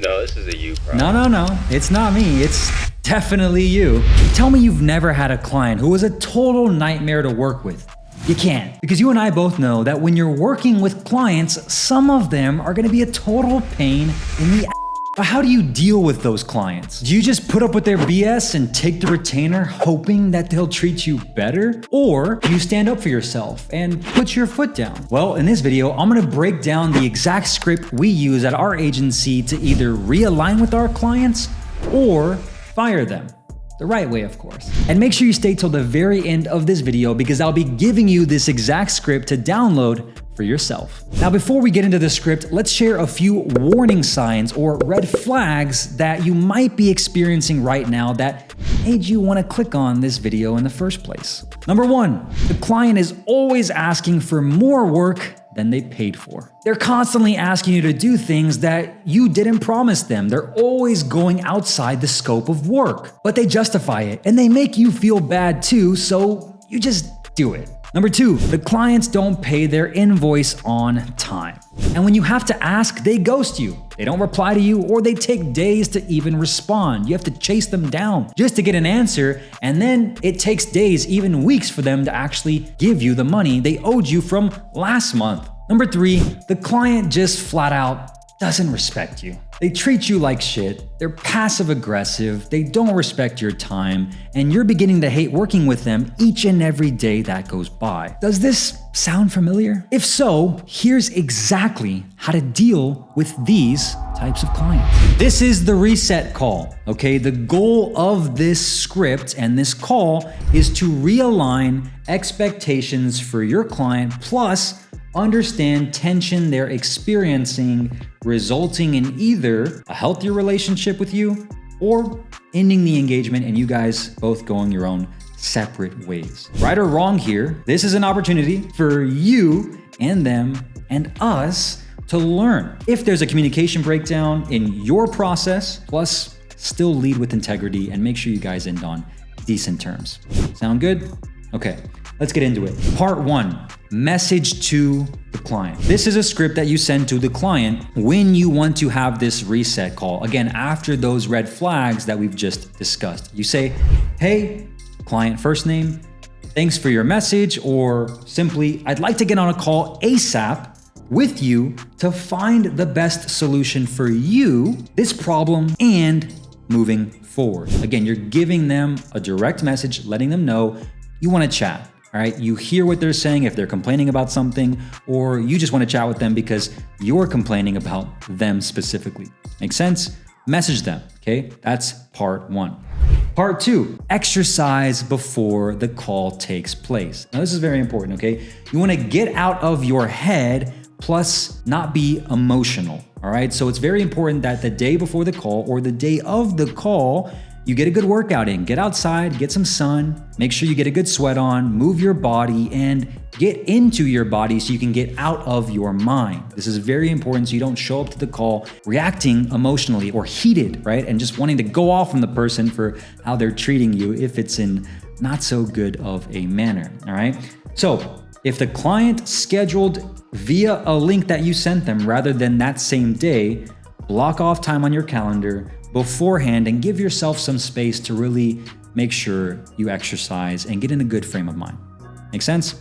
No, this is a you problem. No. It's not me. It's definitely you. Tell me you've never had a client who was a total nightmare to work with. You can't. Because you and I both know that when you're working with clients, some of them are gonna be a total pain in the ass. But how do you deal with those clients? Do you just put up with their BS and take the retainer hoping that they'll treat you better? Or do you stand up for yourself and put your foot down? Well, in this video, I'm gonna break down the exact script we use at our agency to either realign with our clients or fire them. The right way, of course. And make sure you stay till the very end of this video because I'll be giving you this exact script to download for yourself. Now, before we get into the script, let's share a few warning signs or red flags that you might be experiencing right now that made you want to click on this video in the first place. Number one, the client is always asking for more work than they paid for. They're constantly asking you to do things that you didn't promise them. They're always going outside the scope of work, but they justify it and they make you feel bad too, so you just do it. Number two, the clients don't pay their invoice on time. And when you have to ask, they ghost you. They don't reply to you or they take days to even respond. You have to chase them down just to get an answer. And then it takes days, even weeks for them to actually give you the money they owed you from last month. Number three, the client just flat out doesn't respect you. They treat you like shit, they're passive aggressive, they don't respect your time, and you're beginning to hate working with them each and every day that goes by. Does this sound familiar? If so, here's exactly how to deal with these types of clients. This is the reset call, okay? The goal of this script and this call is to realign expectations for your client, plus understand tension they're experiencing, resulting in either a healthier relationship with you or ending the engagement and you guys both going your own separate ways. Right or wrong here, this is an opportunity for you and them and us to learn if there's a communication breakdown in your process, plus still lead with integrity and make sure you guys end on decent terms. Sound good? Okay. Let's get into it. Part one, message to the client. This is a script that you send to the client when you want to have this reset call. Again, after those red flags that we've just discussed. You say, hey, client first name, thanks for your message, or simply, I'd like to get on a call ASAP with you to find the best solution for you, this problem, and moving forward. Again, you're giving them a direct message, letting them know you want to chat. All right, you hear what they're saying if they're complaining about something, or you just want to chat with them because you're complaining about them specifically. Make sense? Message them, okay? That's part one. Part two, exercise before the call takes place. Now, this is very important, okay? You want to get out of your head, plus not be emotional, all right? So it's very important that the day before the call or the day of the call, you get a good workout in, get outside, get some sun, make sure you get a good sweat on, move your body and get into your body so you can get out of your mind. This is very important so you don't show up to the call reacting emotionally or heated, right? And just wanting to go off on the person for how they're treating you if it's in not so good of a manner, all right? So if the client scheduled via a link that you sent them rather than that same day, block off time on your calendar beforehand and give yourself some space to really make sure you exercise and get in a good frame of mind. Make sense?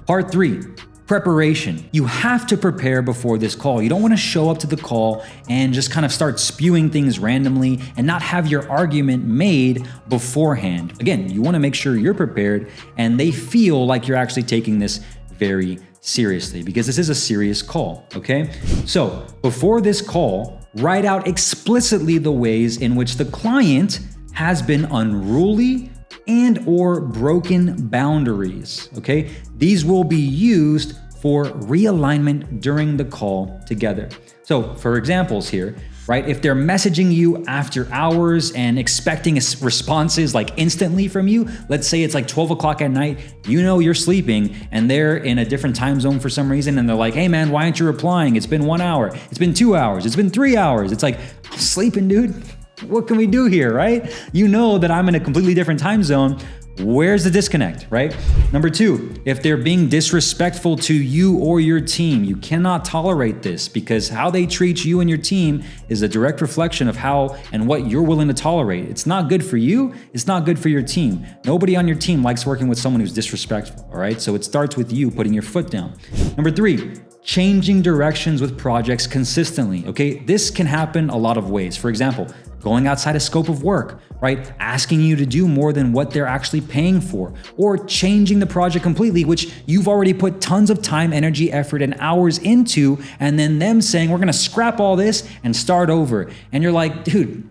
Part three, preparation. You have to prepare before this call. You don't want to show up to the call and just kind of start spewing things randomly and not have your argument made beforehand. Again, you want to make sure you're prepared and they feel like you're actually taking this very seriously because this is a serious call, okay? So before this call, write out explicitly the ways in which the client has been unruly and or broken boundaries, okay? These will be used for realignment during the call together. So for examples here, right? If they're messaging you after hours and expecting responses like instantly from you, let's say it's like 12 o'clock at night, you know you're sleeping and they're in a different time zone for some reason and they're like, hey man, why aren't you replying? It's been 1 hour, it's been 2 hours, it's been 3 hours. It's like, I'm sleeping, dude. What can we do here, right? You know that I'm in a completely different time zone. Where's the disconnect, right? Number two, if they're being disrespectful to you or your team, you cannot tolerate this because how they treat you and your team is a direct reflection of how and what you're willing to tolerate. It's not good for you. It's not good for your team. Nobody on your team likes working with someone who's disrespectful, all right? So it starts with you putting your foot down. Number three, changing directions with projects consistently, okay? This can happen a lot of ways. For example, going outside of scope of work, right? Asking you to do more than what they're actually paying for, or changing the project completely, which you've already put tons of time, energy, effort, and hours into, and then them saying, we're gonna scrap all this and start over. And you're like, dude,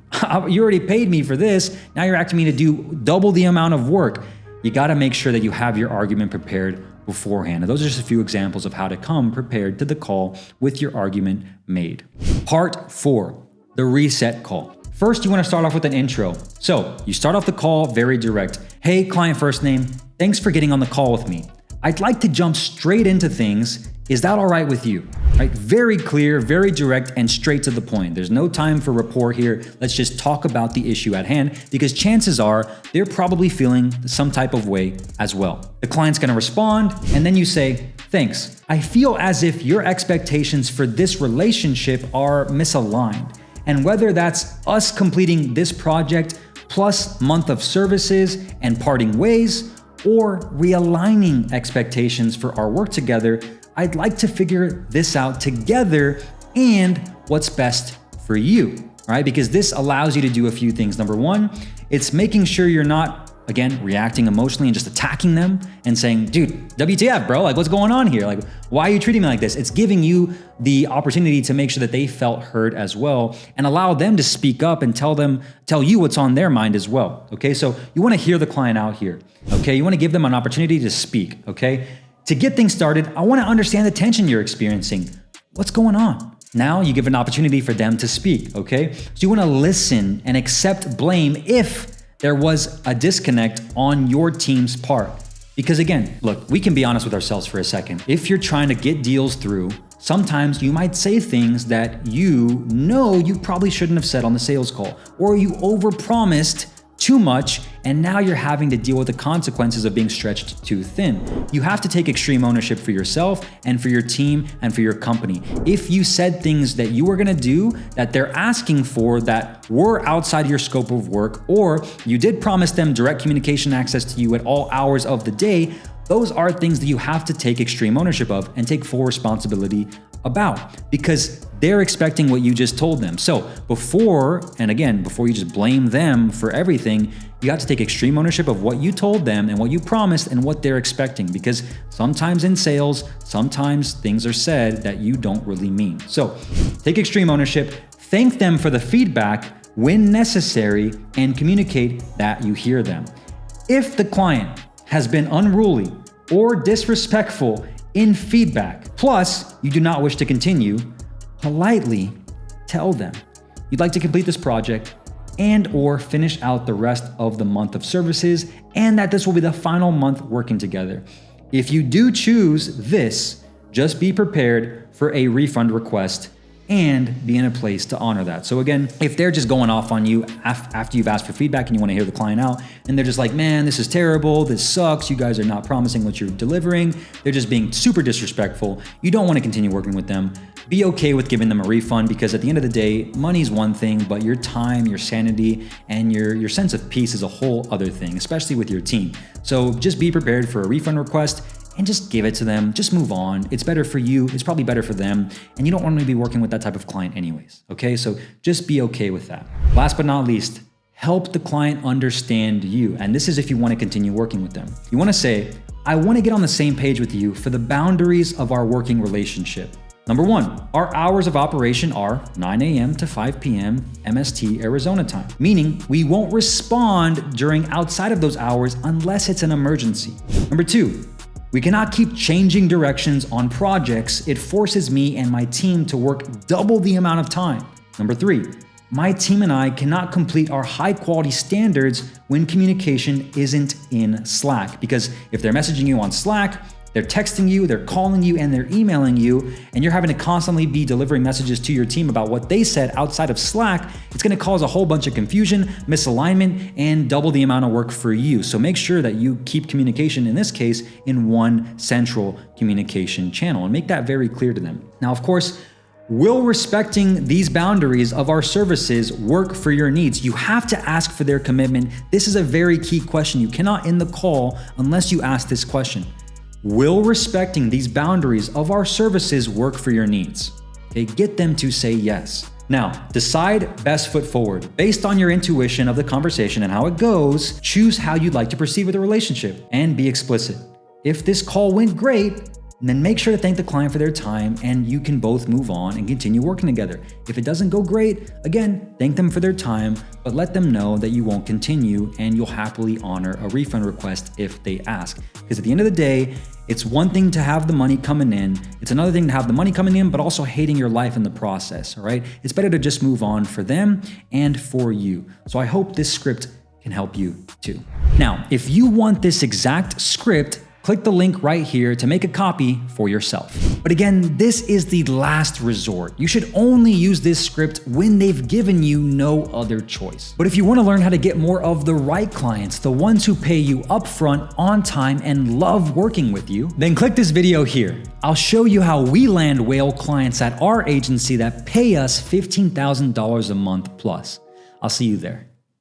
you already paid me for this. Now you're asking me to do double the amount of work. You gotta make sure that you have your argument prepared beforehand. And those are just a few examples of how to come prepared to the call with your argument made. Part 4, the reset call. First, you want to start off with an intro. So you start off the call very direct. Hey, client first name, thanks for getting on the call with me. I'd like to jump straight into things. Is that all right with you? Right? Very clear, very direct, and straight to the point. There's no time for rapport here. Let's just talk about the issue at hand because chances are they're probably feeling some type of way as well. The client's going to respond, and then you say, thanks. I feel as if your expectations for this relationship are misaligned. And whether that's us completing this project plus month of services and parting ways, or realigning expectations for our work together, I'd like to figure this out together and what's best for you, right? Because this allows you to do a few things. Number one, it's making sure you're not, again, reacting emotionally and just attacking them and saying, dude, WTF, bro? Like, what's going on here? Like, why are you treating me like this? It's giving you the opportunity to make sure that they felt heard as well and allow them to speak up and tell you what's on their mind as well, okay? So you wanna hear the client out here, okay? You wanna give them an opportunity to speak, okay? To get things started, I wanna understand the tension you're experiencing. What's going on? Now you give an opportunity for them to speak, okay? So you wanna listen and accept blame if there was a disconnect on your team's part. Because again, look, we can be honest with ourselves for a second. If you're trying to get deals through, sometimes you might say things that you know you probably shouldn't have said on the sales call, or you overpromised too much, and now you're having to deal with the consequences of being stretched too thin. You have to take extreme ownership for yourself and for your team and for your company. If you said things that you were gonna do that they're asking for that were outside your scope of work, or you did promise them direct communication access to you at all hours of the day, those are things that you have to take extreme ownership of and take full responsibility about, because they're expecting what you just told them. So before you just blame them for everything, you have to take extreme ownership of what you told them and what you promised and what they're expecting, because sometimes in sales, sometimes things are said that you don't really mean. So take extreme ownership, thank them for the feedback when necessary, and communicate that you hear them. If the client has been unruly or disrespectful in feedback, plus you do not wish to continue, politely tell them you'd like to complete this project and or finish out the rest of the month of services, and that this will be the final month working together. If you do choose this, just be prepared for a refund request and be in a place to honor that. So again, if they're just going off on you after you've asked for feedback and you want to hear the client out, and they're just like, man, this is terrible, this sucks, you guys are not promising what you're delivering, they're just being super disrespectful, you don't want to continue working with them, be okay with giving them a refund, because at the end of the day, money's one thing, but your time, your sanity, and your sense of peace is a whole other thing, especially with your team. So just be prepared for a refund request and just give it to them. Just move on. It's better for you. It's probably better for them. And you don't want to be working with that type of client anyways. Okay, so just be okay with that. Last but not least, help the client understand you. And this is if you want to continue working with them. You want to say, I want to get on the same page with you for the boundaries of our working relationship. Number one, our hours of operation are 9 a.m. to 5 p.m. MST Arizona time, meaning we won't respond during outside of those hours unless it's an emergency. Number two, we cannot keep changing directions on projects. It forces me and my team to work double the amount of time. Number three, my team and I cannot complete our high quality standards when communication isn't in Slack, because if they're messaging you on Slack, They're texting you, they're calling you, and they're emailing you, and you're having to constantly be delivering messages to your team about what they said outside of Slack. It's gonna cause a whole bunch of confusion, misalignment, and double the amount of work for you. So make sure that you keep communication, in this case, in one central communication channel, and make that very clear to them. Now, of course, will respecting these boundaries of our services work for your needs? You have to ask for their commitment. This is a very key question. You cannot end the call unless you ask this question. Will respecting these boundaries of our services work for your needs? Okay, get them to say yes. Now, decide best foot forward. Based on your intuition of the conversation and how it goes, choose how you'd like to proceed with the relationship and be explicit. If this call went great, then make sure to thank the client for their time and you can both move on and continue working together. If it doesn't go great, again, thank them for their time, but let them know that you won't continue and you'll happily honor a refund request if they ask. Because at the end of the day, it's one thing to have the money coming in, it's another thing to have the money coming in, but also hating your life in the process, all right? It's better to just move on for them and for you. So I hope this script can help you too. Now, if you want this exact script, click the link right here to make a copy for yourself. But again, this is the last resort. You should only use this script when they've given you no other choice. But if you want to learn how to get more of the right clients, the ones who pay you upfront, on time, and love working with you, then click this video here. I'll show you how we land whale clients at our agency that pay us $15,000 a month plus. I'll see you there.